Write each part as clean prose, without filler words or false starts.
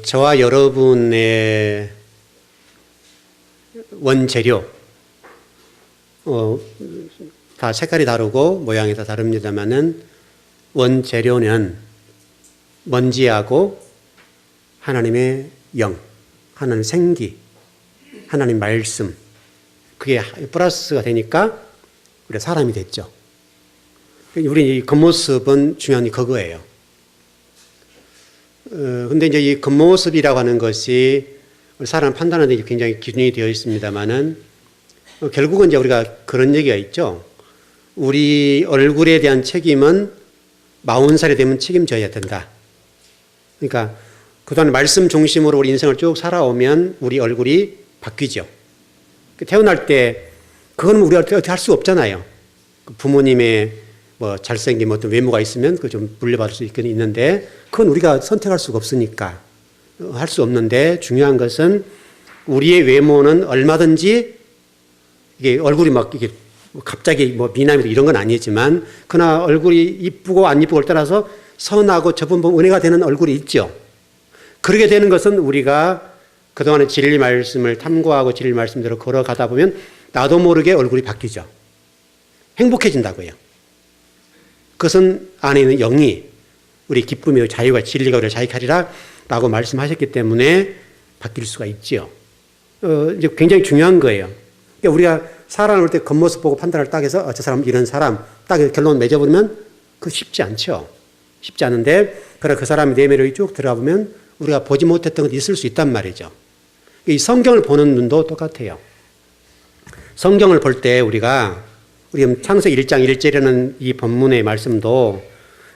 저와 여러분의 원재료, 다 색깔이 다르고 모양이 다 다릅니다만은 원재료는 먼지하고 하나님의 영, 하나님 생기, 하나님 말씀, 그게 플러스가 되니까 우리가 사람이 됐죠. 우리 이 겉모습은 중요한 게 그거예요. 근데 이제 이 겉모습이라고 하는 것이 사람 판단하는 데 굉장히 기준이 되어 있습니다만은 결국은 이제 우리가 그런 얘기가 있죠. 우리 얼굴에 대한 책임은 40살이 되면 책임져야 된다. 그러니까 그동안 말씀 중심으로 우리 인생을 쭉 살아오면 우리 얼굴이 바뀌죠. 태어날 때 그건 우리가 어떻게 할 수 없잖아요. 부모님의 뭐 잘생긴 어떤 외모가 있으면 그 좀 물려받을 수 있긴 있는데 그건 우리가 선택할 수가 없으니까 할 수 없는데 중요한 것은 우리의 외모는 얼마든지 이게 얼굴이 막 이게 갑자기 뭐 미남이다 이런 건 아니지만 그러나 얼굴이 이쁘고 안 이쁘고를 떠나서 선하고 저분 보면 은혜가 되는 얼굴이 있죠. 그렇게 되는 것은 우리가 그동안의 진리 말씀을 탐구하고 진리 말씀대로 걸어가다 보면 나도 모르게 얼굴이 바뀌죠. 행복해진다고요. 그것은 안에 있는 영이 우리 기쁨이요 자유가 진리가 우리를 자유하리라 라고 말씀하셨기 때문에 바뀔 수가 있지요. 이제 굉장히 중요한 거예요. 그러니까 우리가 사람을 볼 때 겉모습 보고 판단을 딱 해서 저 사람 이런 사람 딱 결론 맺어버리면 그거 쉽지 않죠. 쉽지 않은데 그러나 그 사람의 내면을 쭉 들어가 보면 우리가 보지 못했던 것이 있을 수 있단 말이죠. 이 성경을 보는 눈도 똑같아요. 성경을 볼 때 우리가 창세기 1장 1절이라는 이 본문의 말씀도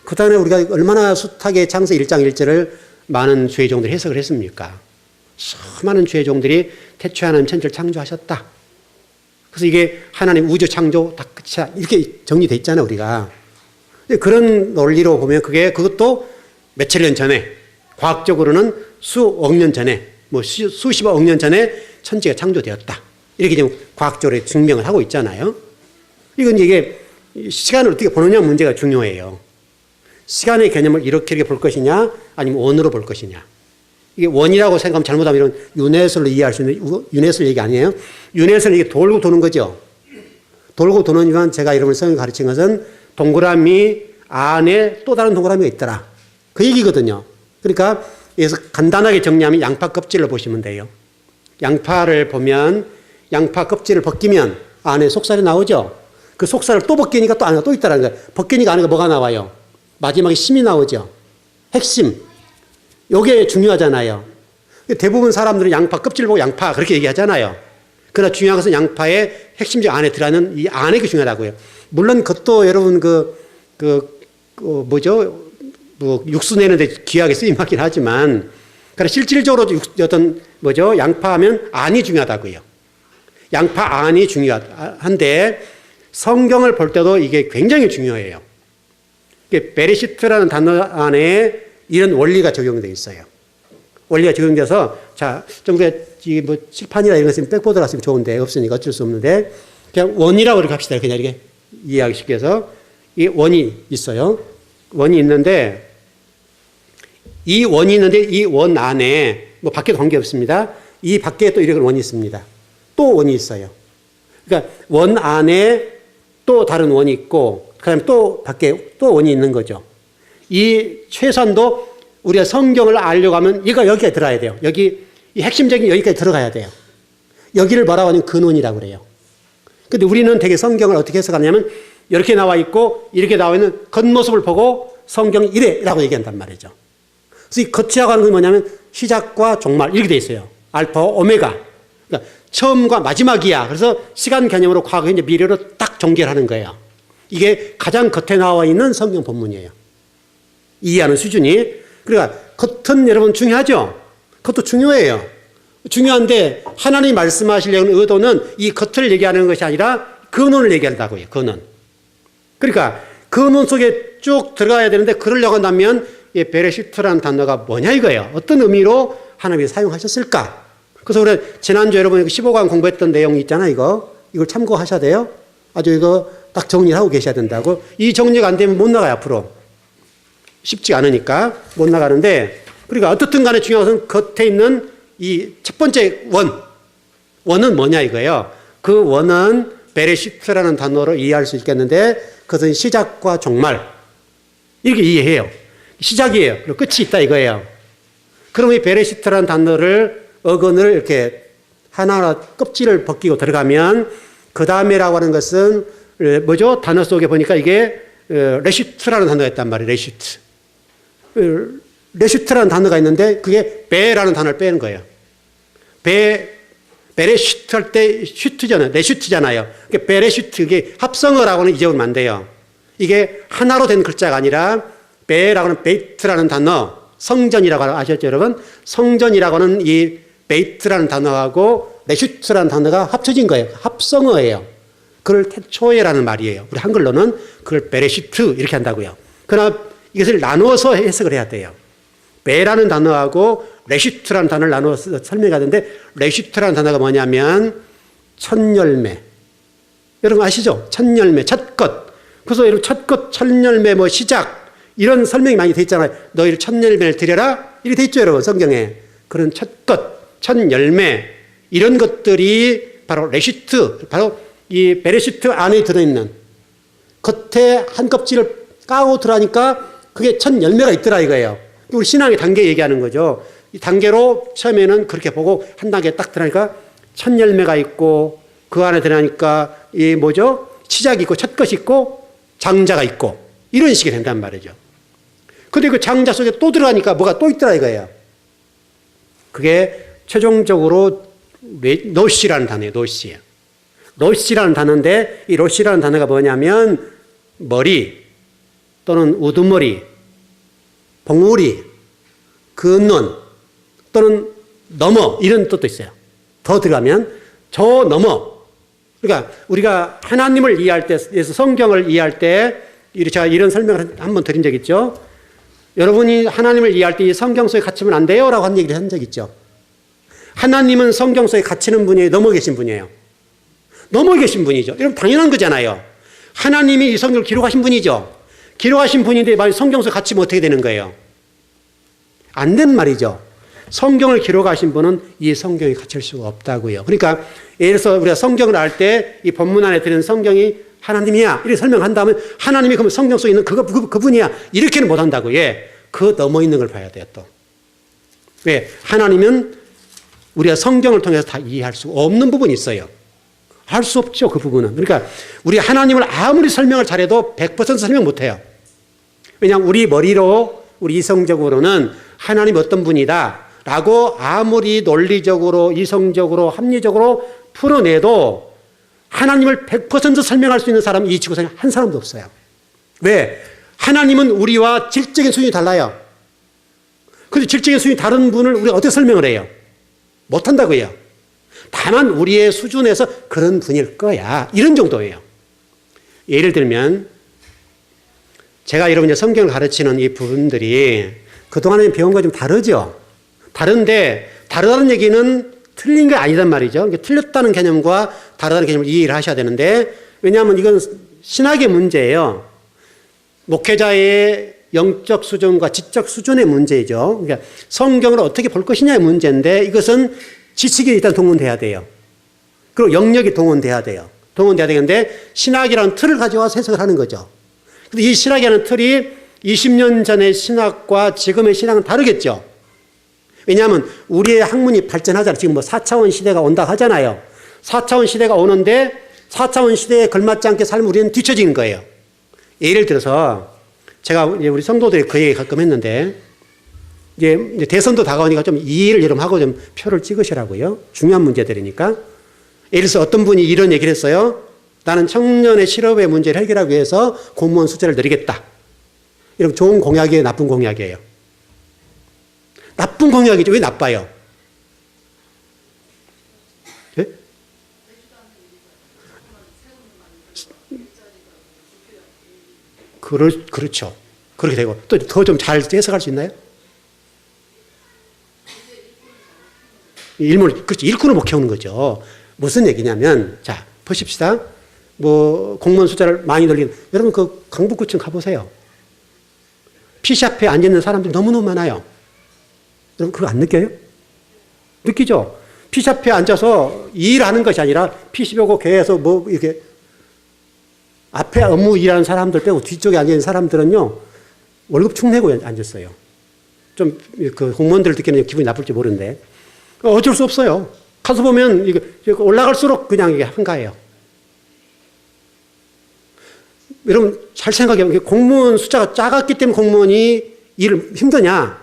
그다음에 우리가 얼마나 숱하게 창세기 1장 1절을 많은 주의 종들이 해석을 했습니까? 수많은 주의 종들이 태초에 하나님 천지를 창조하셨다. 그래서 이게 하나님 우주 창조 다 끝이야. 이렇게 정리되어 있잖아요, 우리가. 그런 논리로 보면 그것도 몇천 년 전에, 과학적으로는 수억 년 전에, 뭐 수십억 년 전에 천지가 창조되었다. 이렇게 지금 과학적으로 증명을 하고 있잖아요. 이게 시간을 어떻게 보느냐 문제가 중요해요. 시간의 개념을 이렇게 볼 것이냐, 아니면 원으로 볼 것이냐. 이게 원이라고 생각하면 잘못하면 이런 유네스로 이해할 수 있는, 유네스 얘기 아니에요? 유네스는 이게 돌고 도는 거죠. 돌고 도는 제가 여러분 성경 가르친 것은 동그라미 안에 또 다른 동그라미가 있더라. 그 얘기거든요. 그러니까 여기서 간단하게 정리하면 양파 껍질을 보시면 돼요. 양파를 보면 양파 껍질을 벗기면 안에 속살이 나오죠. 그 속살을 또 벗기니까 또 안에 또 있다는 거예요. 벗기니까 안에 뭐가 나와요? 마지막에 심이 나오죠. 핵심. 요게 중요하잖아요. 대부분 사람들은 양파 껍질 보고 양파 그렇게 얘기하잖아요. 그러나 중요한 것은 양파의 핵심적 안에 들어가는 이 안에 게 중요하다고요. 물론 그것도 여러분 뭐 육수 내는데 귀하게 쓰임하긴 하지만 그러나 실질적으로 어떤 양파하면 안이 중요하다고요. 양파 안이 중요한데 성경을 볼 때도 이게 굉장히 중요해요. 베레시트라는 단어 안에 이런 원리가 적용되어 있어요. 원리가 적용돼서 좀 뭐 칠판이나 이런 거 있으면 백보드라 쓰면 좋은데 없으니까 어쩔 수 없는데 그냥 원이라고 이렇게 합시다. 그냥 이렇게 이해하기 쉽게 해서 이 원이 있어요. 원이 있는데 이 원 안에 뭐 밖에도 관계없습니다. 이 밖에 또 이런 원이 있습니다. 또 원이 있어요. 그러니까 원 안에 또 다른 원이 있고 그다음에 또 밖에 또 원이 있는 거죠. 이 최소한도 우리가 성경을 알려고 하면 이거 여기에 들어가야 돼요. 여기 이 핵심적인 여기까지 들어가야 돼요. 여기를 뭐라고 하냐면 근원이라고 그래요. 근데 우리는 되게 성경을 어떻게 해석하냐면 이렇게 나와 있고 이렇게 나와 있는 겉모습을 보고 성경이 이래라고 얘기한단 말이죠. 그래서 이 겉이라고 하는 건 뭐냐면 시작과 종말 이렇게 돼 있어요. 알파, 오메가. 그러니까 처음과 마지막이야. 그래서 시간 개념으로 과거, 현재, 미래로 딱 전개하는 거예요. 이게 가장 겉에 나와 있는 성경 본문이에요. 이해하는 수준이. 그러니까 겉은 여러분 중요하죠? 그것도 중요해요. 중요한데 하나님이 말씀하시려는 의도는 이 겉을 얘기하는 것이 아니라 근원을 얘기한다고요. 근원. 그러니까 근원 속에 쭉 들어가야 되는데 그러려고 한다면 이 베레시트라는 단어가 뭐냐 이거예요. 어떤 의미로 하나님이 사용하셨을까? 그래서 우리 지난주 여러분 15강 공부했던 내용이 있잖아요. 이걸 참고하셔야 돼요. 아주 이거 딱 정리를 하고 계셔야 된다고. 이 정리가 안 되면 못 나가요, 앞으로. 쉽지 않으니까 못 나가는데 그러니까 어떻든 간에 중요한 것은 겉에 있는 이 첫 번째 원은 뭐냐 이거예요. 그 원은 베레시트라는 단어로 이해할 수 있겠는데 그것은 시작과 종말 이렇게 이해해요. 시작이에요. 그리고 끝이 있다 이거예요. 그럼 이 베레시트라는 단어를 어근을 이렇게 하나하나 껍질을 벗기고 들어가면 그 다음에라고 하는 것은 뭐죠? 단어 속에 보니까 이게 레시트라는 단어가 있단 말이에요. 레시트. 레시트라는 단어가 있는데 그게 베라는 단어를 빼는 거예요. 베레시트 할 때 슈트잖아요. 레슈트잖아요. 베레슈트 이게 합성어라고는 잊어버리면 안 돼요. 이게 하나로 된 글자가 아니라 베라고 하는 베이트라는 단어, 성전이라고 아셨죠 여러분? 성전이라고 하는 이 베이트라는 단어하고 레슈트라는 단어가 합쳐진 거예요. 합성어예요. 그걸 태초에라는 말이에요. 우리 한글로는 그걸 베레시트 이렇게 한다고요. 그러나 이것을 나누어서 해석을 해야 돼요. 베라는 단어하고 레시트라는 단어를 나누어서 설명하는데 레시트라는 단어가 뭐냐면 첫 열매. 여러분 아시죠? 첫 열매, 첫 것. 그래서 여러분 첫 것, 첫 열매, 뭐 시작 이런 설명이 많이 돼 있잖아요. 너희를 첫 열매를 드려라 이렇게 돼 있죠 여러분 성경에. 그런 첫 것, 첫 열매 이런 것들이 바로 레시트, 바로 이 베레시트 안에 들어있는 겉에 한 껍질을 까고 들어가니까 그게 첫 열매가 있더라 이거예요. 우리 신앙의 단계 얘기하는 거죠. 이 단계로 처음에는 그렇게 보고 한 단계 딱 들어가니까 첫 열매가 있고 그 안에 들어가니까 이 뭐죠? 시작이 있고 첫 것이 있고 장자가 있고 이런 식이 된단 말이죠. 근데 그 장자 속에 또 들어가니까 뭐가 또 있더라 이거예요. 그게 최종적으로 노시라는 단어예요. 노시예요. 노시라는 단어인데 이 노시라는 단어가 뭐냐면 머리 또는 우두머리, 봉우리, 근원 또는 넘어 이런 뜻도 있어요. 더 들어가면 저 넘어. 그러니까 우리가 하나님을 이해할 때, 성경을 이해할 때 제가 이런 설명을 한번 드린 적 있죠. 여러분이 하나님을 이해할 때 이 성경 속에 갇히면 안 돼요 라고 한 얘기를 한 적 있죠. 하나님은 성경 속에 갇히는 분이 넘어 계신 분이에요. 넘어 계신 분이죠. 여러분 당연한 거잖아요. 하나님이 이 성경을 기록하신 분이죠. 기록하신 분인데 만약 성경 속에 갇히면 어떻게 되는 거예요? 안 된 말이죠. 성경을 기록하신 분은 이 성경에 갇힐 수가 없다고요. 그러니까 예를 들어서 우리가 성경을 알 때 이 본문 안에 들은 성경이 하나님이야 이렇게 설명한다면 하나님이 그러면 성경 속에 있는 그분이야 이렇게는 못한다고. 예, 그 넘어 있는 걸 봐야 돼요 또. 왜? 하나님은 우리가 성경을 통해서 다 이해할 수 없는 부분이 있어요. 할 수 없죠 그 부분은. 그러니까 우리 하나님을 아무리 설명을 잘해도 100% 설명 못해요. 왜냐하면 우리 머리로 우리 이성적으로는 하나님이 어떤 분이다 라고 아무리 논리적으로 이성적으로 합리적으로 풀어내도 하나님을 100% 설명할 수 있는 사람은 이 지구상에 한 사람도 없어요. 왜? 하나님은 우리와 질적인 수준이 달라요. 그래서 질적인 수준이 다른 분을 우리가 어떻게 설명을 해요? 못한다고요. 다만 우리의 수준에서 그런 분일 거야 이런 정도예요. 예를 들면 제가 여러분 성경을 가르치는 이 부분들이 그동안에 배운 거 좀 다르죠. 다른데 다르다는 얘기는 틀린 게 아니단 말이죠. 그러니까 틀렸다는 개념과 다르다는 개념을 이해를 하셔야 되는데 왜냐하면 이건 신학의 문제예요. 목회자의 영적 수준과 지적 수준의 문제죠. 그러니까 성경을 어떻게 볼 것이냐의 문제인데 이것은 지식이 일단 동원돼야 돼요. 그리고 영역이 동원돼야 돼요. 동원돼야 되는데 신학이라는 틀을 가져와서 해석을 하는 거죠. 근데 이 신학이라는 틀이 20년 전의 신학과 지금의 신학은 다르겠죠. 왜냐하면 우리의 학문이 발전하잖아요. 지금 뭐 4차원 시대가 온다 하잖아요. 4차원 시대가 오는데 4차원 시대에 걸맞지 않게 살면 우리는 뒤처지는 거예요. 예를 들어서 제가 우리 성도들이 그 얘기 가끔 했는데 이제 대선도 다가오니까 좀 이해를 여러분 하고 좀 표를 찍으시라고요. 중요한 문제들이니까. 예를 들어서 어떤 분이 이런 얘기를 했어요. 나는 청년의 실업의 문제를 해결하기 위해서 공무원 숫자를 늘리겠다. 이런 좋은 공약이에요, 나쁜 공약이에요? 나쁜 공약이죠. 왜 나빠요? 네? 그렇죠. 그렇게 되고 또 더 좀 잘 해석할 수 있나요? 그렇죠. 일꾼을 못 키우는 거죠. 무슨 얘기냐면, 자, 보십시다. 뭐, 공무원 숫자를 많이 늘리는, 여러분 그 강북구청 가보세요. 피샵에 앉아있는 사람들이 너무너무 많아요. 여러분 그거 안 느껴요? 느끼죠? PC 앞에 앉아서 일하는 것이 아니라 PC 보고 계속 뭐 이렇게 앞에 업무 일하는 사람들 빼고 뒤쪽에 앉아있는 사람들은요, 월급 축 내고 앉았어요. 좀 그 공무원들 듣기는 기분이 나쁠지 모르는데 어쩔 수 없어요. 가서 보면 이게 올라갈수록 그냥 이게 한가해요. 여러분 잘 생각해보면 공무원 숫자가 작았기 때문에 공무원이 일을 힘드냐?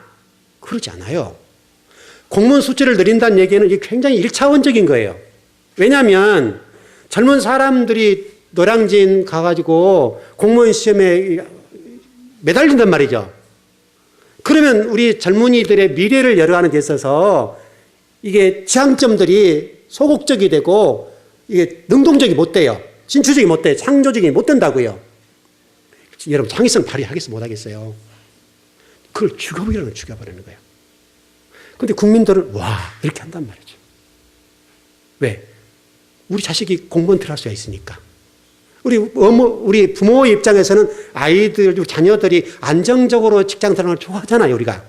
그러지 않아요. 공무원 숫자를 늘린다는 얘기는 이게 굉장히 1차원적인 거예요. 왜냐하면 젊은 사람들이 노량진 가가지고 공무원 시험에 매달린단 말이죠. 그러면 우리 젊은이들의 미래를 열어가는 데 있어서 이게 지향점들이 소극적이 되고 이게 능동적이 못 돼요. 진취적이 못 돼요. 창조적이 못 된다고요. 여러분 창의성 발휘하겠어 못하겠어요? 그걸 죽여버리는 거예요. 근데 국민들은 와 이렇게 한단 말이죠. 왜? 우리 자식이 공무원 들어갈 수가 있으니까. 우리 부모의 입장에서는 아이들, 자녀들이 안정적으로 직장 들어가는 걸 좋아하잖아요, 우리가.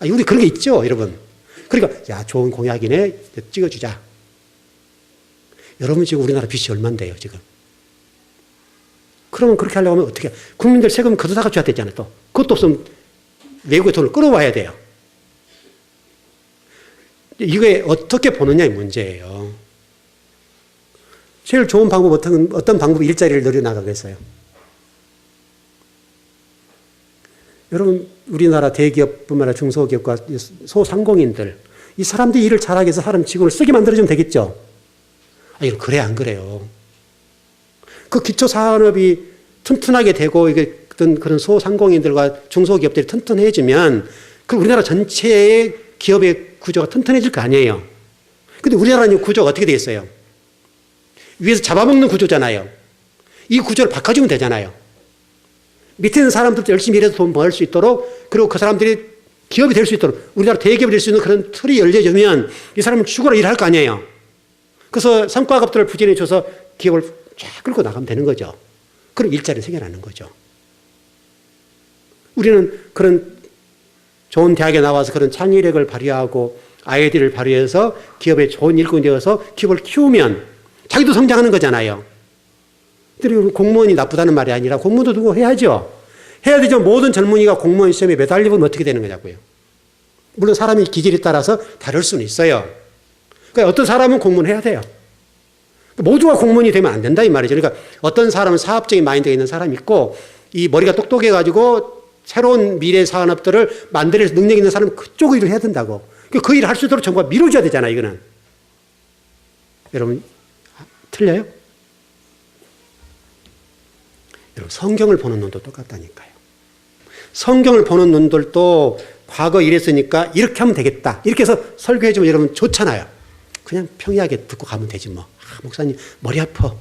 우리 그런 게 있죠, 여러분. 그러니까, 야, 좋은 공약이네. 찍어주자. 여러분, 지금 우리나라 빚이 얼만데요, 지금. 그러면 그렇게 하려고 하면 어떻게, 국민들 세금 걷어다가 줘야 되잖아요, 또. 그것도 없으면 외국의 돈을 끌어와야 돼요. 이게 어떻게 보느냐의 문제예요. 제일 좋은 방법 어떤 방법이 일자리를 늘려나가겠어요? 여러분 우리나라 대기업뿐만 아니라 중소기업과 소상공인들 이 사람들이 일을 잘하게 해서 사람 직원을 쓰게 만들어주면 되겠죠? 이건 그래 안 그래요? 그 기초산업이 튼튼하게 되고 이게 어떤 그런 소상공인들과 중소기업들이 튼튼해지면 그 우리나라 전체의 기업의 구조가 튼튼해질 거 아니에요? 근데 우리나라는 구조가 어떻게 돼 있어요? 위에서 잡아먹는 구조잖아요. 이 구조를 바꿔주면 되잖아요. 밑에 있는 사람들도 열심히 일해서 돈 벌 수 있도록 그리고 그 사람들이 기업이 될 수 있도록 우리나라 대기업이 될 수 있는 그런 틀이 열려지면 이 사람은 죽어라 일할 거 아니에요. 그래서 성과급들을 부진해 줘서 기업을 쫙 끌고 나가면 되는 거죠. 그럼 일자리 생겨나는 거죠. 우리는 그런 좋은 대학에 나와서 그런 창의력을 발휘하고 아이디어를 발휘해서 기업에 좋은 일꾼이 되어서 기업을 키우면 자기도 성장하는 거잖아요. 그리고 공무원이 나쁘다는 말이 아니라 공무원도 누구 해야죠. 해야 되죠. 모든 젊은이가 공무원 시험에 매달리면 어떻게 되는 거냐고요. 물론 사람의 기질에 따라서 다를 수는 있어요. 그러니까 어떤 사람은 공무원 해야 돼요. 모두가 공무원이 되면 안 된다 이 말이죠. 그러니까 어떤 사람은 사업적인 마인드가 있는 사람이 있고 이 머리가 똑똑해가지고 새로운 미래 산업들을 만들어서 능력 있는 사람은 그쪽 일을 해야 된다고. 그 일을 할 수 있도록 정부가 밀어줘야 되잖아요. 이거는. 여러분 틀려요? 여러분 성경을 보는 눈도 똑같다니까요. 성경을 보는 눈들도 과거 이랬으니까 이렇게 하면 되겠다. 이렇게 해서 설교해주면 여러분 좋잖아요. 그냥 평이하게 듣고 가면 되지 뭐. 목사님 머리 아파.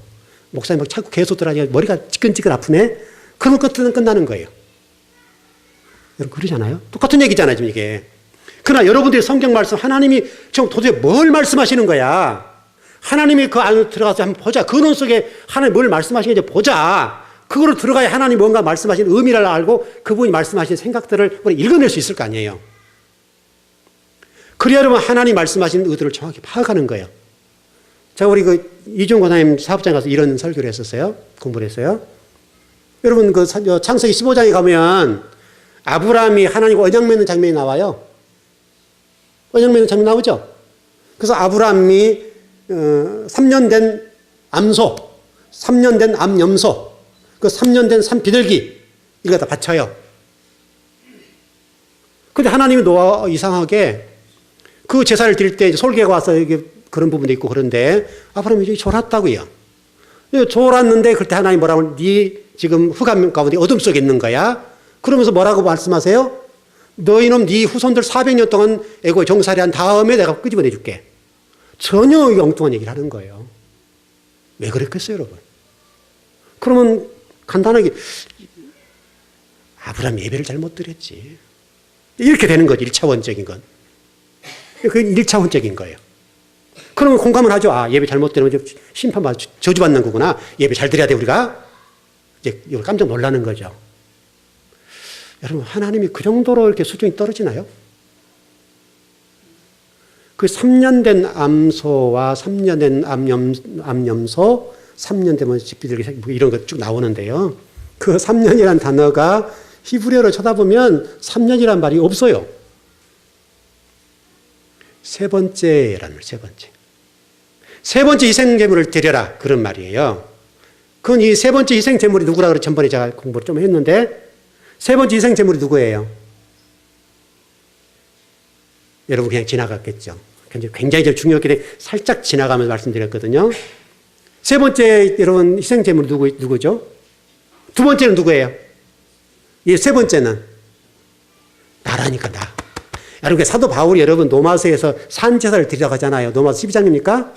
목사님 막 자꾸 계속 들어가니까 머리가 지끈지끈 아프네. 그러면 끝나는 거예요. 여러분 그러잖아요. 똑같은 얘기잖아요 지금 이게. 그러나 여러분들이 성경 말씀 하나님이 지금 도대체 뭘 말씀하시는 거야. 하나님이 그 안으로 들어가서 한번 보자. 그 논 속에 하나님이 뭘 말씀하시는지 보자. 그거로 들어가야 하나님이 뭔가 말씀하시는 의미를 알고 그분이 말씀하신 생각들을 우리 읽어낼 수 있을 거 아니에요. 그래야 여러분 하나님이 말씀하시는 의도를 정확히 파악하는 거예요. 제가 우리 이종 권사님 사업장에 가서 이런 설교를 했었어요. 공부를 했어요. 여러분 창세기 15장에 가면 아브라함이 하나님과 언약 맺는 장면이 나와요. 언약 맺는 장면 나오죠. 그래서 아브라함이 3년 된 암소, 3년 된 암염소, 그 3년 된 산비둘기 이거 다 바쳐요. 근데 하나님이 노아 이상하게 그 제사를 드릴 때 솔개가 와서 이게 그런 부분도 있고 그런데 아브라함이 졸았다고요. 졸았는데 그때 하나님 뭐라고 네 지금 흑암 가운데 어둠 속에 있는 거야. 그러면서 뭐라고 말씀하세요? 너희는 네 후손들 400년 동안 애고에 종살이한 다음에 내가 끄집어내 줄게. 전혀 엉뚱한 얘기를 하는 거예요. 왜 그랬겠어요, 여러분? 그러면 간단하게 아브라함 예배를 잘못 드렸지. 이렇게 되는 거지, 1차원적인 건. 그게 1차원적인 거예요. 그러면 공감을 하죠. 예배 잘못 드리면 심판받아 저주받는 거구나. 예배 잘 드려야 돼, 우리가. 이제 이걸 깜짝 놀라는 거죠. 여러분, 하나님이 그 정도로 이렇게 수준이 떨어지나요? 그 3년 된 암소와 3년 된 암염소, 3년 되면 집비둘기 이런 거 쭉 나오는데요. 그 3년이라는 단어가 히브리어를 쳐다보면 3년이라는 말이 없어요. 세 번째라는 말, 세 번째. 세 번째 희생제물을 드려라. 그런 말이에요. 그건 이 세 번째 희생제물이 누구라 그래 전번에 제가 공부를 좀 했는데 세 번째 희생제물이 누구예요? 여러분 그냥 지나갔겠죠. 굉장히 중요하게 돼 살짝 지나가면서 말씀드렸거든요. 세 번째 여러분 희생제물이 누구죠? 두 번째는 누구예요? 이 세 번째는 나라니까 나. 여러분 사도 바울이 여러분 노마스에서 산제사를 드리라고 하잖아요. 노마스 12장입니까?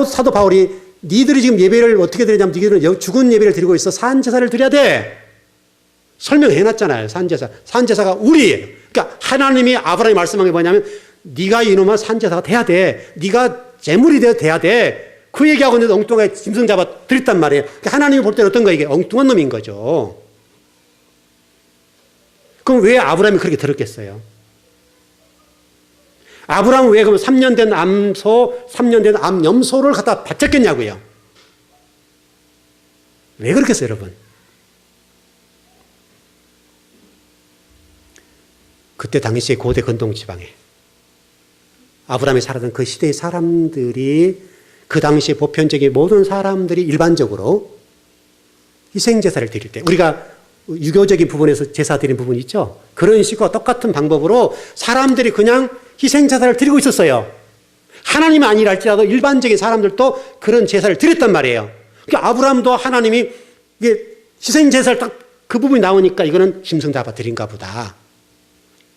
사도 바울이 니들이 지금 예배를 어떻게 드리냐면 니들은 죽은 예배를 드리고 있어. 산제사를 드려야 돼. 설명해놨잖아요. 산제사가 우리예요. 그러니까 하나님이 아브라함이 말씀한 게 뭐냐면 네가 이놈아 산제사가 돼야 돼. 네가 제물이 돼야 돼. 그 얘기하고 있는데 엉뚱하게 짐승 잡아 드렸단 말이에요. 그러니까 하나님이 볼 때는 어떤 거예요? 이게 엉뚱한 놈인 거죠. 그럼 왜 아브라함이 그렇게 들었겠어요? 아브라함은 왜 그러면 3년 된 암소, 3년 된 암염소를 갖다 바쳤겠냐고요? 왜 그렇겠어요, 여러분? 그때 당시에 고대 근동 지방에 아브라함이 살았던 그 시대의 사람들이 그 당시에 보편적인 모든 사람들이 일반적으로 희생제사를 드릴 때 우리가 유교적인 부분에서 제사 드리는 부분 있죠? 그런 식과 똑같은 방법으로 사람들이 그냥 희생제사를 드리고 있었어요. 하나님이 아니라 할지라도 일반적인 사람들도 그런 제사를 드렸단 말이에요. 그러니까 아브라함도 하나님이 이게 희생제사를 딱 그 부분이 나오니까 이거는 짐승 잡아 드린가 보다.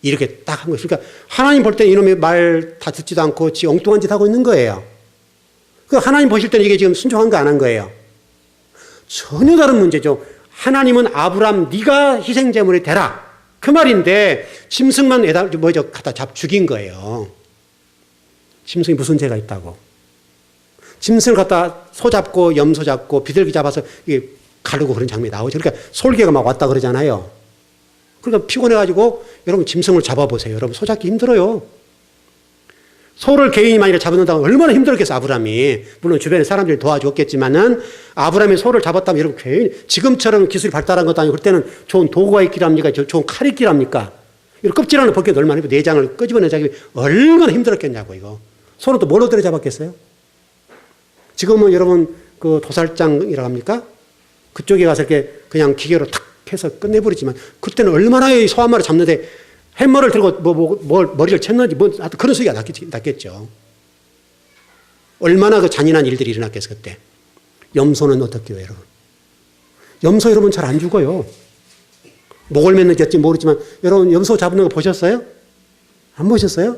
이렇게 딱 한 거예요. 그러니까 하나님 볼 때 이놈의 말 다 듣지도 않고 지 엉뚱한 짓 하고 있는 거예요. 그 하나님 보실 때는 이게 지금 순종한 거 안 한 거예요. 전혀 다른 문제죠. 하나님은 아브라함 네가 희생제물이 되라. 그 말인데 짐승만 갖다 죽인 거예요. 짐승이 무슨 죄가 있다고. 짐승을 갖다 소 잡고 염소 잡고 비둘기 잡아서 이게 가르고 그런 장면이 나오죠. 그러니까 솔개가 막 왔다 그러잖아요. 그러니까 피곤해가지고 여러분 짐승을 잡아보세요. 여러분 소 잡기 힘들어요. 소를 개인이 만약에 잡는다면 얼마나 힘들었겠어요, 아브라함이. 물론 주변에 사람들이 도와줬겠지만은 아브라함이 소를 잡았다면 여러분 개인, 지금처럼 기술이 발달한 것도 아니고 그때는 좋은 도구가 있길 합니까? 좋은 칼이 있길 합니까? 이런 껍질 하나 벗겨도 얼마나 힘들어. 내장을 끄집어내자기 얼마나 힘들었겠냐고, 이거. 소는 또 뭘로 들여 잡았겠어요? 지금은 여러분 그 도살장이라고 합니까? 그쪽에 가서 이렇게 그냥 기계로 탁 해서 끝내버리지만 그때는 얼마나 소 한 마리 잡는데 햄머를 들고 머리를 쳤는지 그런 소리가 났겠죠. 얼마나 그 잔인한 일들이 일어났겠어요, 그때. 염소는 어떻게요, 여러분? 염소 여러분 잘 안 죽어요. 목을 맸는지 모르지만 여러분 염소 잡는 거 보셨어요? 안 보셨어요?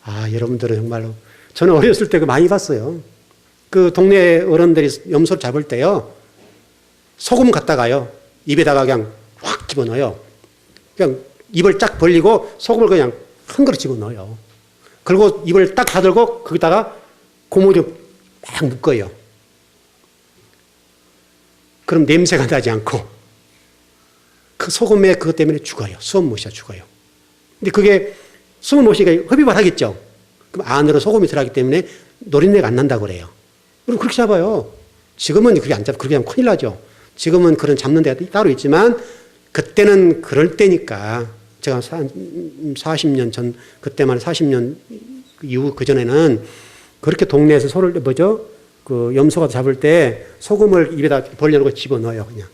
아, 여러분들은 정말로. 저는 어렸을 때 그 많이 봤어요. 그 동네 어른들이 염소를 잡을 때요. 소금 갖다가요. 입에다가 그냥 확 집어넣어요. 그냥 입을 쫙 벌리고 소금을 그냥 한 그릇 집어넣어요. 그리고 입을 딱 닫고 거기다가 고무줄 막 묶어요. 그럼 냄새가 나지 않고 그 소금에 그것 때문에 죽어요. 수은 못이야 죽어요. 근데 그게 수은 못이가 흡입을 하겠죠. 그럼 안으로 소금이 들어가기 때문에 노린내가 안 난다고 그래요. 그럼 그렇게 잡아요. 지금은 그렇게 안 잡, 그렇게 하면 큰일 나죠. 지금은 그런 잡는 데가 따로 있지만 그때는 그럴 때니까 제가 40년 전, 그때만 40년 이후 그전에는 그렇게 동네에서 소를, 그 염소가 잡을 때 소금을 입에다 벌려놓고 집어넣어요, 그냥.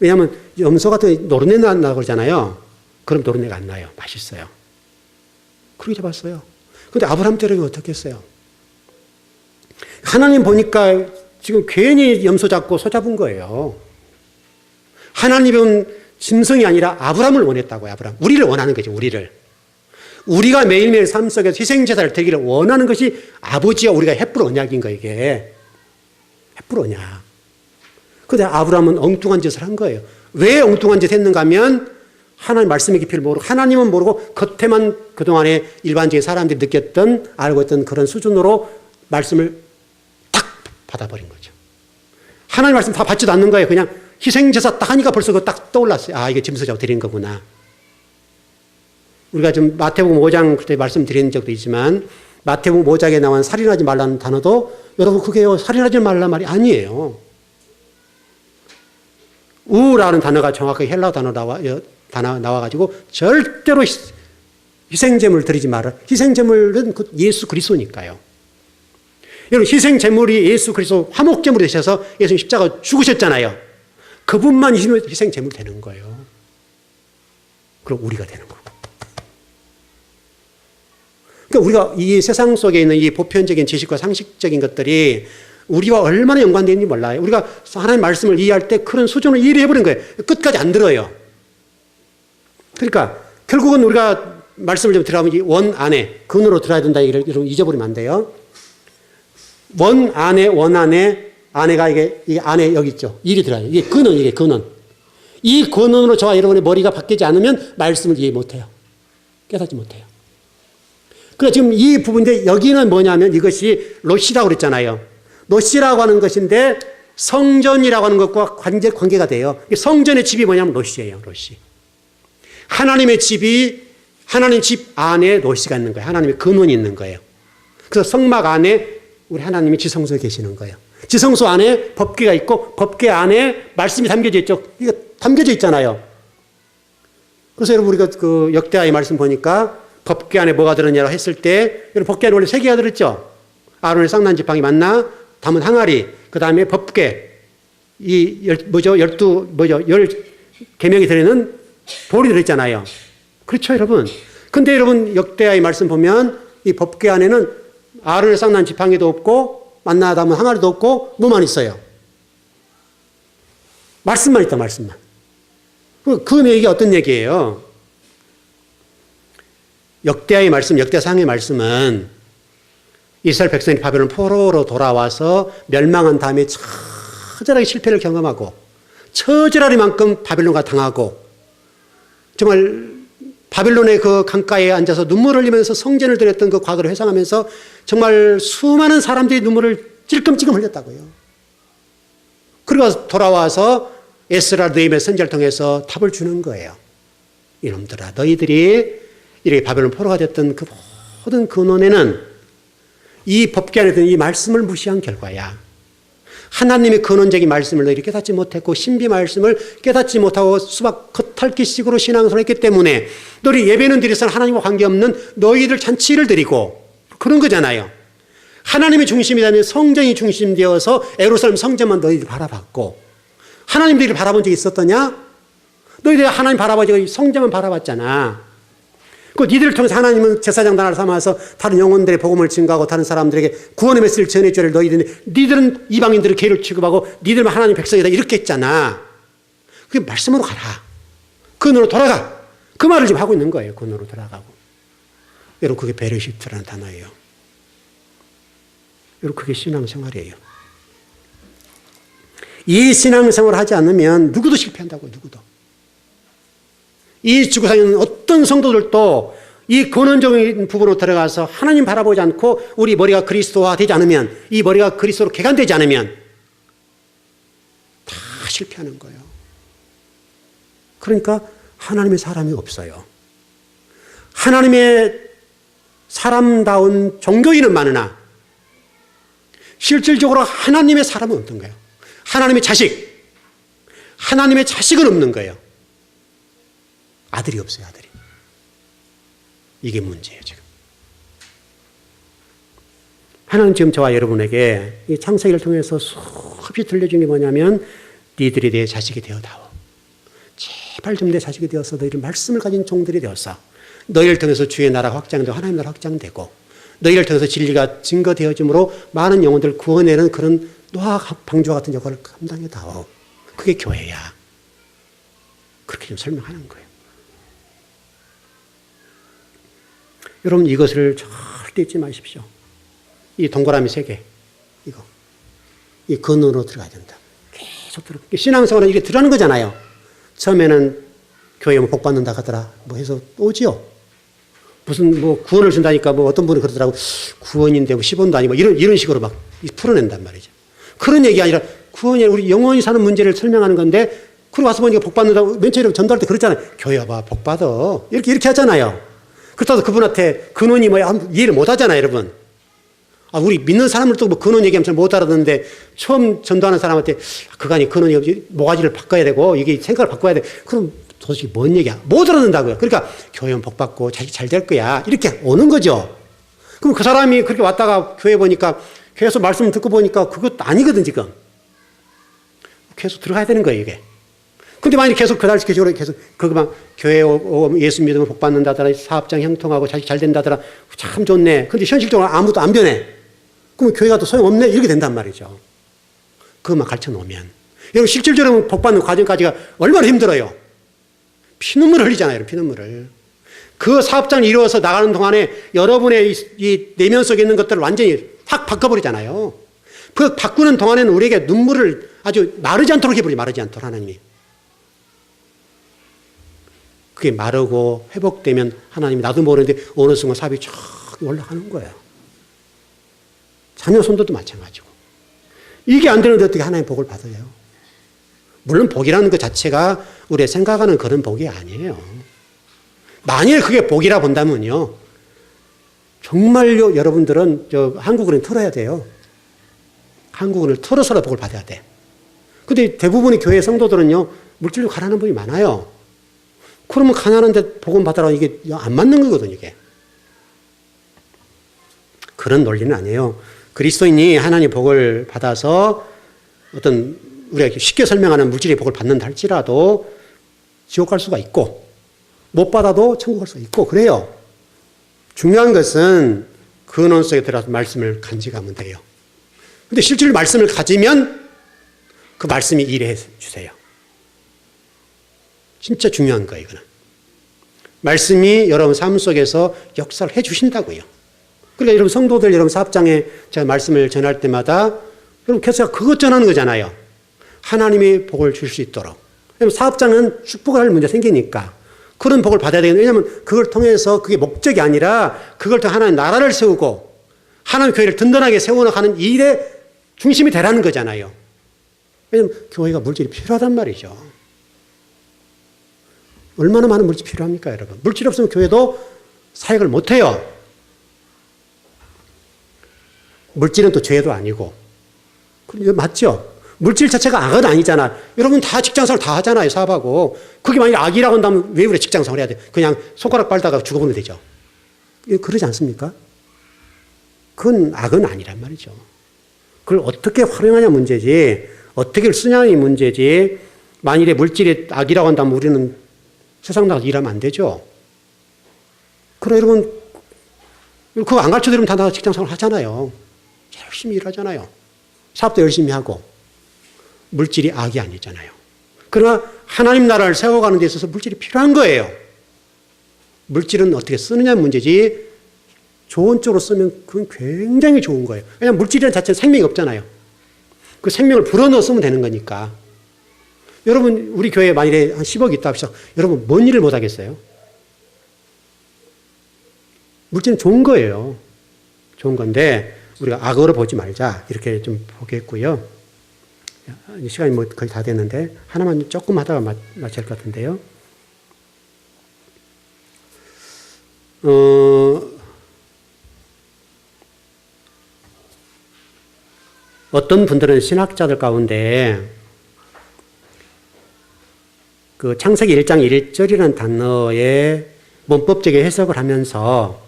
왜냐하면 염소 같은 노른내 난다고 그러잖아요. 그럼 노른내가 안 나요. 맛있어요. 그렇게 잡았어요. 근데 아브라함 때는 어떻게 했어요? 하나님 보니까 지금 괜히 염소 잡고 소 잡은 거예요. 하나님은 짐승이 아니라 아브라함을 원했다고요, 아브라함. 우리를 원하는 거죠, 우리를. 우리가 매일매일 삶 속에서 희생제사를 드리기를 원하는 것이 아버지와 우리가 햇불 언약인 거예요, 이게. 햇불 언약. 그런데 아브라함은 엉뚱한 짓을 한 거예요. 왜 엉뚱한 짓을 했는가 하면 하나님 말씀의 깊이를 모르고 하나님은 모르고 겉에만 그동안에 일반적인 사람들이 느꼈던 알고 있던 그런 수준으로 말씀을 딱 받아버린 거죠. 하나님 말씀 다 받지도 않는 거예요. 그냥 희생제사 딱 하니까 벌써 그거 딱 떠올랐어요. 아, 이게 짐승 잡아 드린 거구나. 우리가 좀 마태복음 5장 그때 말씀드린 적도 있지만 마태복음 5장에 나온 살인하지 말라는 단어도 여러분 그게요 살인하지 말라는 말이 아니에요. 우라는 단어가 정확하게 헬라 단어 나와가지고 절대로 희생제물 드리지 마라. 희생제물은 예수 그리스도니까요. 여러분 희생제물이 예수 그리스도 화목제물이 되셔서 예수님 십자가 죽으셨잖아요. 그분만 희생제물 되는 거예요. 그럼 우리가 되는 거고. 그러니까 우리가 이 세상 속에 있는 이 보편적인 지식과 상식적인 것들이 우리와 얼마나 연관되어 있는지 몰라요. 우리가 하나님의 말씀을 이해할 때 그런 수준을 이해해버린 거예요. 끝까지 안 들어요. 그러니까 결국은 우리가 말씀을 좀 들어가면 원 안에, 근으로 들어야 된다 얘기를 잊어버리면 안 돼요. 원 안에, 안에가 이게 안에 여기 있죠. 일이 들어요. 이게 근원. 이 근원으로 저와 여러분의 머리가 바뀌지 않으면 말씀을 이해 못해요. 깨닫지 못해요. 그래서 지금 이 부분인데 여기는 뭐냐면 이것이 로시라고 그랬잖아요. 로시라고 하는 것인데 성전이라고 하는 것과 관계가 돼요. 성전의 집이 뭐냐면 로시예요. 로시. 하나님의 집이 하나님 집 안에 로시가 있는 거예요. 하나님의 근원이 있는 거예요. 그래서 성막 안에 우리 하나님이 지성소에 계시는 거예요. 지성소 안에 법궤가 있고 법궤 안에 말씀이 담겨져 있죠. 이거 담겨져 있잖아요. 그래서 여러분 우리가 그 역대하의 말씀 보니까 법궤 안에 뭐가 들었냐고 했을 때 여러분 법궤 안에 원래 3개가 들었죠. 아론의 쌍난 지팡이 만나 담은 항아리, 그 다음에 법궤, 열 계명이 들어있는 돌이 들어있잖아요. 그렇죠, 여러분. 근데 여러분 역대하의 말씀 보면 이 법궤 안에는 아론의 쌍난 지팡이도 없고 만나 담은 항아리도 없고 뭐만 있어요? 말씀만 있다, 말씀만. 그 얘기가 어떤 얘기예요? 역대하의 말씀, 역대상의 말씀은 이스라엘 백성이 바벨론 포로로 돌아와서 멸망한 다음에 처절하게 실패를 경험하고 처절하리만큼 바벨론과 당하고 정말 바벨론의 그 강가에 앉아서 눈물을 흘리면서 성전을 드렸던 그 과거를 회상하면서 정말 수많은 사람들이 눈물을 찔끔찔끔 흘렸다고요. 그리고 돌아와서 에스라 느헤미야 선지자를 통해서 답을 주는 거예요. 이놈들아, 너희들이 이렇게 바벨론 포로가 됐던 그 모든 근원에는 이 법궤 안에 든 이 말씀을 무시한 결과야. 하나님의 근원적인 말씀을 너희들이 깨닫지 못했고 신비 말씀을 깨닫지 못하고 수박 겉핥기식으로 신앙생활을 했기 때문에 너희 예배는 드려서는 하나님과 관계없는 너희들 잔치를 드리고 그런 거잖아요. 하나님의 중심이 되면 성전이 중심되어서 예루살렘 성전만 너희들이 바라봤고 하나님들이 바라본 적이 있었더냐? 너희들이 하나님 바라보지 성전만 바라봤잖아. 그 니들을 통해서 하나님은 제사장 단을 삼아서 다른 영혼들의 복음을 증거하고 다른 사람들에게 구원의 메시지를 전해줘야 할 너희들은 니들은 이방인들을 개를 취급하고 니들만 하나님 백성이다 이렇게 했잖아. 그게 말씀으로 가라. 근원으로 돌아가. 그 말을 지금 하고 있는 거예요. 근원으로 돌아가고. 여러분 그게 베르시트라는 단어예요. 여러분 그게 신앙생활이에요. 이 신앙생활을 하지 않으면 누구도 실패한다고요. 누구도. 이 지구상에 있는 어떤 성도들도 이 근원적인 부분으로 들어가서 하나님 바라보지 않고 우리 머리가 그리스도화 되지 않으면 이 머리가 그리스도로 개간되지 않으면 다 실패하는 거예요. 그러니까 하나님의 사람이 없어요. 하나님의 사람다운 종교인은 많으나 실질적으로 하나님의 사람은 없는 거예요. 하나님의 자식은 없는 거예요. 아들이 없어요, 아들이. 이게 문제예요, 지금. 하나님 지금 저와 여러분에게 이 창세기를 통해서 수없이 들려준 게 뭐냐면 니들이 내 자식이 되어다오. 제발 좀 내 자식이 되어서 너희를 말씀을 가진 종들이 되어서 너희를 통해서 주의 나라가 확장되고 하나님 나라가 확장되고 너희를 통해서 진리가 증거되어짐으로 많은 영혼들을 구원하는 그런 노아 방주와 같은 역할을 감당해다오. 그게 교회야. 그렇게 좀 설명하는 거예요. 여러분 이것을 절대 잊지 마십시오. 이 동그라미 3개 이거 이 근원으로 들어가야 된다. 계속 들어. 신앙생활은 이게 들어가는 거잖아요. 처음에는 교회 뭐 복 받는다 하더라 뭐 해서 오지요. 무슨 뭐 구원을 준다니까 뭐 어떤 분이 그러더라고 구원인데 뭐 10원도 아니고 이런 식으로 막 풀어낸단 말이죠. 그런 얘기 아니라 구원이 우리 영원히 사는 문제를 설명하는 건데 그러고 와서 보니까 복 받는다고 맨 처음에 전도할 때 그랬잖아요. 교회 와봐 복 받아 이렇게 하잖아요. 그렇다고 그분한테 근원이 뭐야 이해를 못 하잖아요, 여러분. 우리 믿는 사람을 또 뭐 근원 얘기하면 잘 못 알아듣는데 처음 전도하는 사람한테 그간이 근원이 모가지를 바꿔야 되고 이게 생각을 바꿔야 돼. 그럼 도대체 뭔 얘기야? 못 알아듣는다고요. 그러니까 교회는 복 받고 잘 될 거야. 이렇게 오는 거죠. 그럼 그 사람이 그렇게 왔다가 교회 보니까 계속 말씀 듣고 보니까 그것도 아니거든, 지금. 계속 들어가야 되는 거예요, 이게. 근데 만약 계속 그날 스케줄에 계속 그거만 교회 예수 믿으면 복 받는다더라, 사업장 형통하고 자식 잘 된다더라, 참 좋네. 근데 현실적으로 아무도 안 변해. 그럼 교회가 또 소용없네? 이렇게 된단 말이죠. 그것만 가르쳐 놓으면. 여러분, 실질적으로 복 받는 과정까지가 얼마나 힘들어요. 피눈물을 흘리잖아요, 피눈물을. 그 사업장을 이루어서 나가는 동안에 여러분의 이 내면 속에 있는 것들을 완전히 확 바꿔버리잖아요. 그 바꾸는 동안에는 우리에게 눈물을 아주 마르지 않도록 해버리죠, 마르지 않도록 하나님이. 그게 마르고 회복되면 하나님이 나도 모르는데 어느 순간 사업이 쫙 올라가는 거예요. 자녀 손도도 마찬가지고. 이게 안 되는데 어떻게 하나님 복을 받아요? 물론 복이라는 것 자체가 우리가 생각하는 그런 복이 아니에요. 만일 그게 복이라 본다면요. 정말요, 여러분들은 한국은행 털어야 돼요. 한국은을 털어서라도 복을 받아야 돼. 근데 대부분의 교회 성도들은요, 물질로 가난한 분이 많아요. 그러면 가난한데 복음 받으라 이게 안 맞는 거거든요, 이게. 그런 논리는 아니에요. 그리스도인이 하나님 복을 받아서 어떤 우리가 쉽게 설명하는 물질의 복을 받는다 할지라도 지옥 갈 수가 있고 못 받아도 천국 갈 수가 있고 그래요. 중요한 것은 근원 속에 들어가서 말씀을 간직하면 돼요. 근데 실제로 말씀을 가지면 그 말씀이 일해 주세요. 진짜 중요한 거예요, 이거는. 말씀이 여러분 삶 속에서 역사를 해 주신다고요. 그러니까 여러분 성도들 여러분 사업장에 제가 말씀을 전할 때마다 여러분 계속 그것 전하는 거잖아요. 하나님이 복을 줄 수 있도록. 왜냐하면 사업장은 축복할 문제 생기니까 그런 복을 받아야 되겠는데 왜냐하면 그걸 통해서 그게 목적이 아니라 그걸 통해 하나님 나라를 세우고 하나님 교회를 든든하게 세워나가는 일의 중심이 되라는 거잖아요. 왜냐하면 교회가 물질이 필요하단 말이죠. 얼마나 많은 물질이 필요합니까, 여러분? 물질 없으면 교회도 사역을 못해요. 물질은 또 죄도 아니고. 이거 맞죠? 물질 자체가 악은 아니잖아. 여러분 다 직장생활 다 하잖아요, 사업하고. 그게 만약 악이라고 한다면 왜 우리 직장생활 해야 돼? 그냥 손가락 빨다가 죽어보면 되죠. 그러지 않습니까? 그건 악은 아니란 말이죠. 그걸 어떻게 활용하냐 문제지, 어떻게 쓰냐의 문제지, 만일에 물질이 악이라고 한다면 우리는 세상 나가서 일하면 안 되죠. 그래, 여러분, 그거 안 가르쳐 드리면 다 나가서 직장생활 하잖아요. 열심히 일하잖아요. 사업도 열심히 하고. 물질이 악이 아니잖아요. 그러나 하나님 나라를 세워가는 데 있어서 물질이 필요한 거예요. 물질은 어떻게 쓰느냐 문제지, 좋은 쪽으로 쓰면 그건 굉장히 좋은 거예요. 왜냐하면 물질이라는 자체는 생명이 없잖아요. 그 생명을 불어넣어 쓰면 되는 거니까. 여러분, 우리 교회에 만일에 한 10억이 있다 합시다. 여러분, 뭔 일을 못 하겠어요? 물질은 좋은 거예요. 좋은 건데, 우리가 악으로 보지 말자. 이렇게 좀 보겠고요. 시간이 뭐 거의 다 됐는데, 하나만 조금 하다가 마칠 것 같은데요. 어떤 분들은 신학자들 가운데 그 창세기 1장 1절이라는 단어의 문법적인 해석을 하면서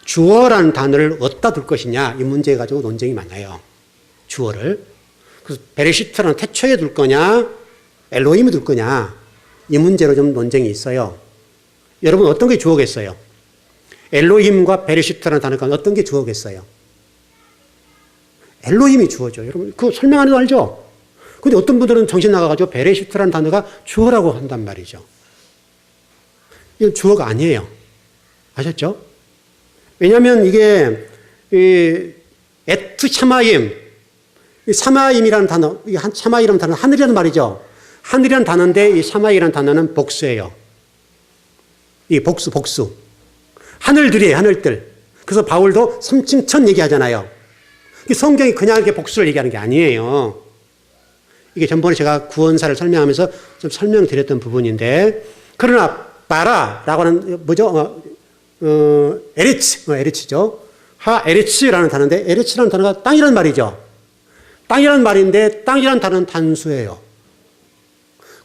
주어라는 단어를 어디다 둘 것이냐 이 문제 가지고 논쟁이 많아요. 주어를. 그래서 베레시트라는 태초에 둘 거냐 엘로힘에 둘 거냐 이 문제로 좀 논쟁이 있어요. 여러분 어떤 게 주어겠어요? 엘로힘과 베레시트라는 단어가 어떤 게 주어겠어요? 엘로힘이 주어죠. 여러분 그거 설명하는 거 알죠? 근데 어떤 분들은 정신 나가가지고 베레시트라는 단어가 주어라고 한단 말이죠. 이건 주어가 아니에요. 아셨죠? 왜냐하면 이게 에트 샤마임, 샤마임이라는 단어, 샤마임이라는 단어는 하늘이라는 말이죠. 하늘이라는 단어인데 이 샤마임이라는 단어는 복수예요. 이 복수. 하늘들이에요, 하늘들. 그래서 바울도 3층 천 얘기하잖아요. 성경이 그냥 이렇게 복수를 얘기하는 게 아니에요. 이게 전번에 제가 구원사를 설명하면서 좀 설명드렸던 부분인데 그러나 바라라고 하는 뭐죠? 에레츠죠. 하 에레츠라는 단어인데 에레츠라는 단어가 땅이라는 말이죠. 땅이라는 말인데 땅이라는 단어는 단수예요.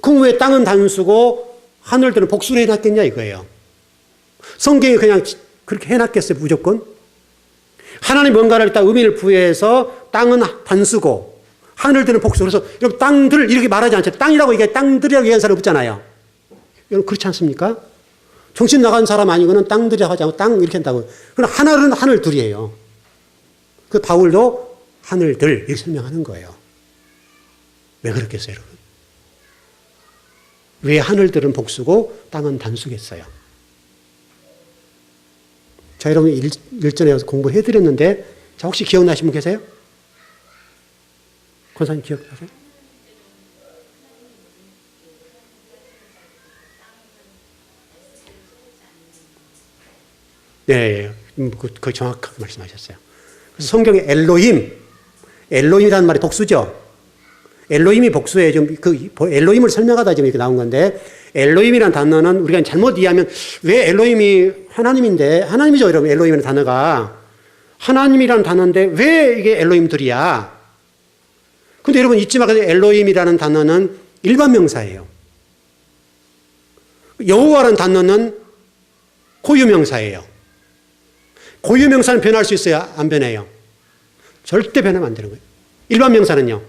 그럼 왜 땅은 단수고 하늘들은 복수를 해놨겠냐 이거예요. 성경이 그냥 그렇게 해놨겠어요 무조건? 하나님 뭔가를 딱 의미를 부여해서 땅은 단수고 하늘들은 복수. 그래서 여러분 땅들을 이렇게 말하지 않죠. 땅이라고 이게 땅들이라고 얘기하는 사람 없잖아요. 여러분 그렇지 않습니까? 정신 나간 사람 아니고는 땅들이라고 하지 않고 땅 이렇게 한다고. 그럼 하늘은 하늘들이에요. 그 바울도 하늘들 이렇게 설명하는 거예요. 왜 그렇겠어요 여러분? 왜 하늘들은 복수고 땅은 단수겠어요? 자, 여러분 일전에 공부를 해드렸는데 자, 혹시 기억나신 분 계세요? 권사님 기억나세요? 네, 그 정확하게 말씀하셨어요. 그래서 성경에 엘로힘이라는 말이 복수죠. 엘로힘이 복수에 좀 엘로힘을 설명하다 지금 이렇게 나온 건데 엘로힘이라는 단어는 우리가 잘못 이해하면 왜 엘로힘이 하나님인데 하나님이죠 여러분. 엘로힘이라는 단어가 하나님이라는 단어인데 왜 이게 엘로힘들이야? 근데 여러분 잊지 마세요. 엘로힘이라는 단어는 일반 명사예요. 여호와라는 단어는 고유 명사예요. 고유 명사는 변할 수 있어요? 안 변해요? 절대 변하면 안 되는 거예요. 일반 명사는요?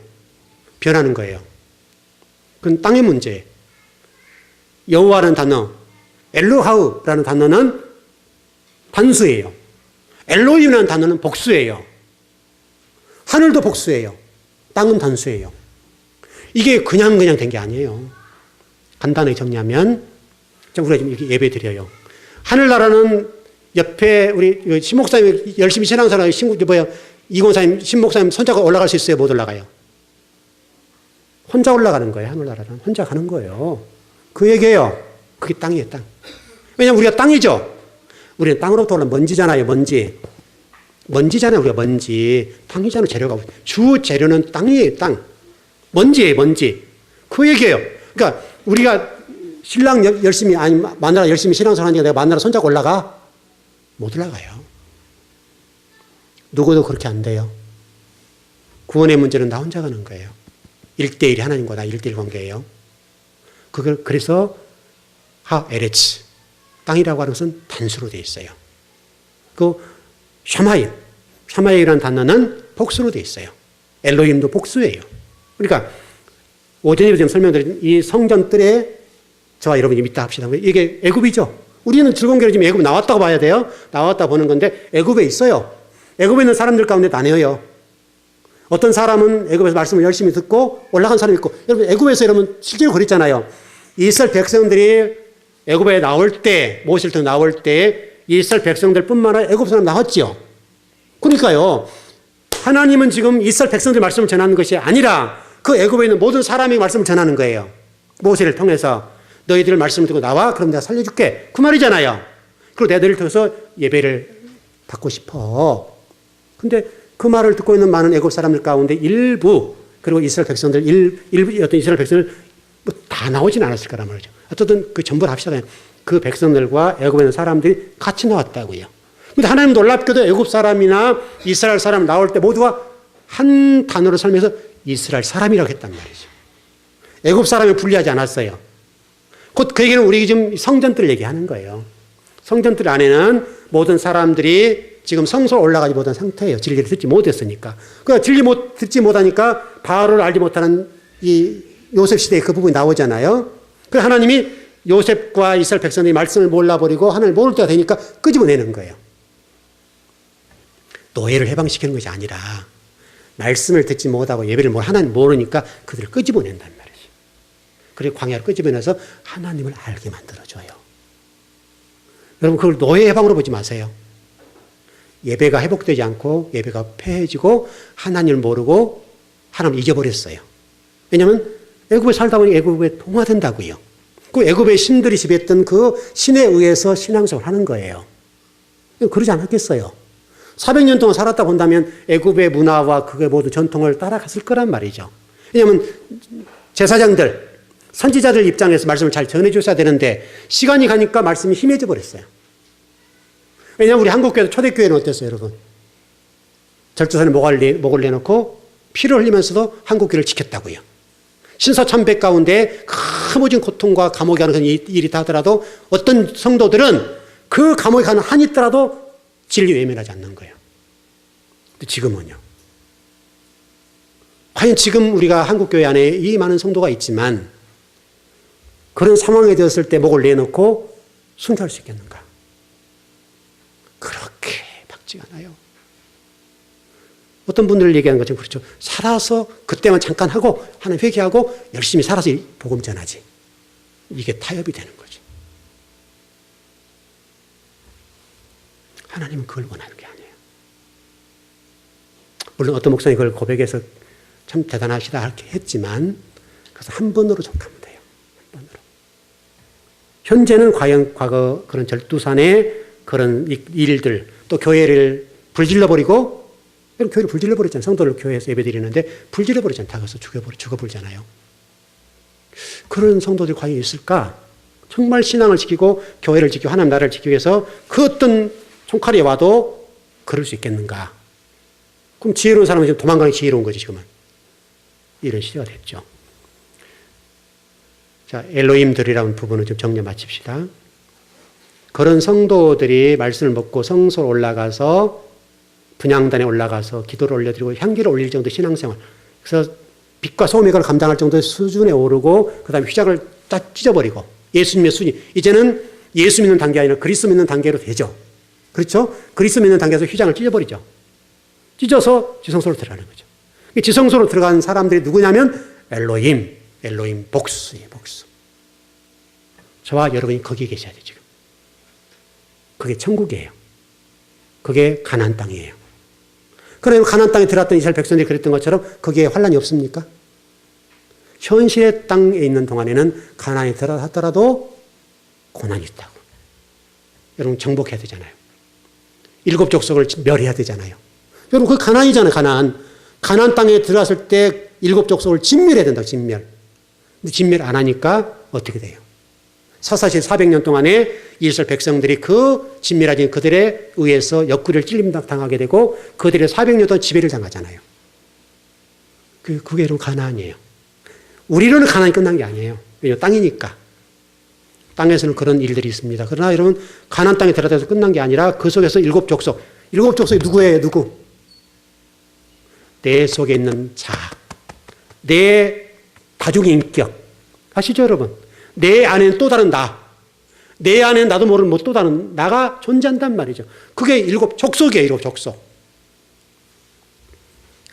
변하는 거예요. 그건 땅의 문제예요. 여호와라는 단어, 엘로하우라는 단어는 단수예요. 엘로힘이라는 단어는 복수예요. 하늘도 복수예요. 땅은 단수예요. 이게 그냥 된 게 아니에요. 간단하게 정리하면 우리가 지금 이렇게 예배 드려요. 하늘나라는 옆에 우리 신목사님 열심히 신앙생활 이공사님 신목사님 손잡고 올라갈 수 있어요? 못 올라가요? 혼자 올라가는 거예요. 하늘나라는 혼자 가는 거예요. 그 얘기예요. 그게 땅이에요. 땅. 왜냐하면 우리가 땅이죠. 우리는 땅으로부터 올라온 먼지잖아요. 먼지잖아요. 우리가 먼지. 땅이잖아요. 재료가. 주 재료는 땅이에요. 땅. 먼지예요. 먼지. 그 얘기예요. 그러니까 우리가 신랑 열심히 아니 마누라 열심히 신앙생활 하니까 내가 마누라 손잡고 올라가? 못 올라가요. 누구도 그렇게 안 돼요. 구원의 문제는 나 혼자 가는 거예요. 1대1이 하나님과 나 1대1 관계예요. 그래서 하 에레츠 땅이라고 하는 것은 단수로 되어 있어요. 그 샤마이라는 단어는 복수로 되어 있어요. 엘로힘도 복수예요. 그러니까 오전에 지금 설명드린 이 성전뜰에 저와 여러분이 믿다 합시다. 이게 애굽이죠. 우리는 즐거운 게 지금 애굽 나왔다고 봐야 돼요. 나왔다 보는 건데 애굽에 있어요. 애굽에 있는 사람들 가운데 나뉘어요. 어떤 사람은 애굽에서 말씀을 열심히 듣고 올라간 사람이 있고 여러분 애굽에서 여러분 실제로 그랬잖아요. 이스라엘 백성들이 애굽에 나올 때 모세를 통해 나올 때 이스라엘 백성들뿐만 아니라 애굽 사람 나왔지요. 그러니까요. 하나님은 지금 이스라엘 백성들 말씀을 전하는 것이 아니라 그 애굽에 있는 모든 사람의 말씀을 전하는 거예요. 모세를 통해서 너희들 말씀을 듣고 나와 그럼 내가 살려줄게. 그 말이잖아요. 그리고 너희들을 통해서 예배를 받고 싶어. 근데 그 말을 듣고 있는 많은 애굽 사람들 가운데 일부 그리고 이스라엘 백성들 일부 어떤 이스라엘 백성들 뭐 다 나오진 않았을 거란 말이죠. 어쨌든 그 전부를 합시다. 그 백성들과 애굽에 있는 사람들이 같이 나왔다고요. 근데 하나님 놀랍게도 애굽 사람이나 이스라엘 사람 나올 때 모두가 한 단어로 설명해서 이스라엘 사람이라고 했단 말이죠. 애굽 사람을 분리하지 않았어요. 곧 그 얘기는 우리 지금 성전들 얘기하는 거예요. 성전들 안에는 모든 사람들이 지금 성소에 올라가지 못한 상태예요. 진리를 듣지 못했으니까. 그러니까 듣지 못하니까 바로를 알지 못하는 이 요셉 시대에 그 부분이 나오잖아요. 그래서 하나님이 요셉과 이스라엘 백성들이 말씀을 몰라버리고 하나님을 모를 때가 되니까 끄집어내는 거예요. 노예를 해방시키는 것이 아니라 말씀을 듣지 못하고 예배를 하나님 모르니까 그들을 끄집어낸단 말이죠. 그리고 광야를 끄집어내서 하나님을 알게 만들어줘요. 여러분 그걸 노예 해방으로 보지 마세요. 예배가 회복되지 않고 예배가 폐해지고 하나님을 모르고 하나님을 잊어버렸어요. 왜냐하면 애굽에 살다 보니 애굽에 동화된다고요. 그 애굽의 신들이 지배했던 그 신에 의해서 신앙생활을 하는 거예요. 그러지 않았겠어요. 400년 동안 살았다 본다면 애굽의 문화와 그게 모두 전통을 따라갔을 거란 말이죠. 왜냐하면 제사장들 선지자들 입장에서 말씀을 잘 전해줬어야 되는데 시간이 가니까 말씀이 희미해져 버렸어요. 왜냐하면 우리 한국교회 초대교회는 어땠어요, 여러분? 절두산에 목을 내놓고 피를 흘리면서도 한국교회를 지켰다고요. 신사참배 가운데 크모진 고통과 감옥에 가는 일이 다 하더라도 어떤 성도들은 그 감옥에 가는 한이 있더라도 진리 외면하지 않는 거예요. 근데 지금은요. 과연 지금 우리가 한국교회 안에 이 많은 성도가 있지만 그런 상황에 되었을 때 목을 내놓고 순교할 수 있겠는가? 그렇게 박지가 않아요. 어떤 분들 얘기하는 것처럼 그렇죠. 살아서 그때만 잠깐 하고 하나님 회개하고 열심히 살아서 복음 전하지. 이게 타협이 되는 거지. 하나님은 그걸 원하는 게 아니에요. 물론 어떤 목사님이 그걸 고백해서 참 대단하시다 이렇게 했지만 그래서 한 번으로 족하면 돼요. 한 번으로. 현재는 과연 과거 그런 절두산의 그런 일들 또 교회를 불질러버리고 교회를 불질러버렸잖아요. 성도를 교회에서 예배드리는데 불질러버리잖아요. 다 가서 죽어버리잖아요. 그런 성도들이 과연 있을까? 정말 신앙을 지키고 교회를 지키고 하나님 나라를 지키기 위해서 그 어떤 총칼이 와도 그럴 수 있겠는가? 그럼 지혜로운 사람은 지금 도망가는 게 지혜로운 거지 지금은. 이런 시대가 됐죠. 자, 엘로힘들이라는 부분을 좀 정리 마칩시다. 그런 성도들이 말씀을 먹고 성소로 올라가서 분향단에 올라가서 기도를 올려드리고 향기를 올릴 정도의 신앙생활. 그래서 빛과 소금의 걸 감당할 정도의 수준에 오르고 그 다음에 휘장을 딱 찢어버리고 예수님의 순위. 이제는 예수 믿는 단계 아니라 그리스도 믿는 단계로 되죠. 그렇죠? 그리스도 믿는 단계에서 휘장을 찢어버리죠. 찢어서 지성소로 들어가는 거죠. 지성소로 들어간 사람들이 누구냐면 엘로힘 복수예요. 복수. 저와 여러분이 거기에 계셔야 돼요. 지금. 그게 천국이에요. 그게 가나안 땅이에요. 그러면 가나안 땅에 들어왔던 이스라엘 백성들이 그랬던 것처럼 거기에 환란이 없습니까? 현실의 땅에 있는 동안에는 가나안에 들어왔더라도 고난이 있다고. 여러분 정복해야 되잖아요. 7 족속을 멸해야 되잖아요. 여러분 그 가나안이잖아요. 가나안 땅에 들어왔을 때 7 족속을 진멸해야 된다고. 진멸. 근데 진멸 안 하니까 어떻게 돼요? 사사시 400년 동안에 이스라엘 백성들이 그 진멸하진 그들에 의해서 옆구리를 찔림당하게 되고 그들의 400년 동안 지배를 당하잖아요. 그게 여러분 가나안이에요. 우리로는 가나안이 끝난 게 아니에요. 왜냐하면 땅이니까. 땅에서는 그런 일들이 있습니다. 그러나 여러분 가나안 땅에 들어가서 끝난 게 아니라 그 속에서 7 족속. 7 족속이 누구예요? 누구? 내 속에 있는 자아. 내 다중의 인격. 아시죠 여러분? 내 안에는 또 다른 나. 내 안에는 나도 모르는 또 다른 나가 존재한단 말이죠. 그게 7 족속이에요. 7 족속.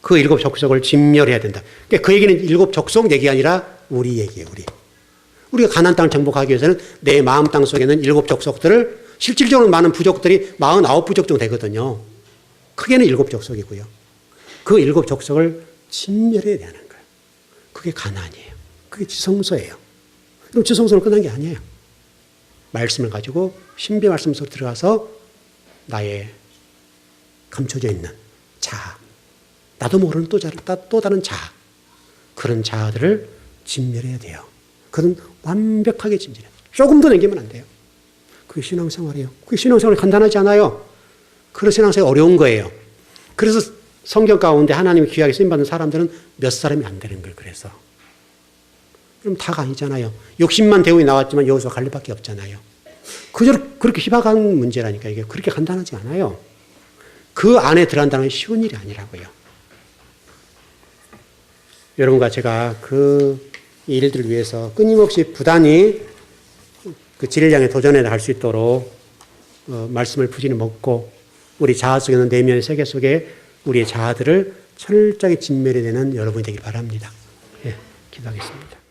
그 7 족속을 진멸해야 된다. 그러니까 그 얘기는 7 족속 얘기가 아니라 우리 얘기예요. 우리가 가나안 땅을 정복하기 위해서는 내 마음 땅 속에는 7 족속들을 실질적으로 많은 부족들이 49부족 정도 되거든요. 크게는 7 족속이고요. 그 7 족속을 진멸해야 되는 거예요. 그게 가나안이에요. 그게 지성소예요. 그럼 지성소는 끝난 게 아니에요. 말씀을 가지고 신비 말씀 속으로 들어가서 나의 감춰져 있는 자아, 나도 모르는 또 다른 자아, 그런 자아들을 진멸해야 돼요. 그건 완벽하게 진멸해요. 조금 더 남기면 안 돼요. 그게 신앙생활이에요. 그게 신앙생활이 간단하지 않아요. 그런 신앙생활이 어려운 거예요. 그래서 성경 가운데 하나님이 귀하게 쓰임받는 사람들은 몇 사람이 안 되는 거예요. 그래서. 그럼 다가 아니잖아요. 욕심만 대우에 나왔지만 여호수아 갈렙밖에 없잖아요. 그저 그렇게 희박한 문제라니까 이게 그렇게 간단하지 않아요. 그 안에 들어간다는 건 쉬운 일이 아니라고요. 여러분과 제가 그 일들을 위해서 끊임없이 부단히 그 진리를 향해 도전해 나갈 수 있도록 말씀을 부지런히 먹고 우리 자아 속에 있는 내면의 세계 속에 우리의 자아들을 철저하게 진멸해야 되는 여러분이 되길 바랍니다. 예, 기도하겠습니다.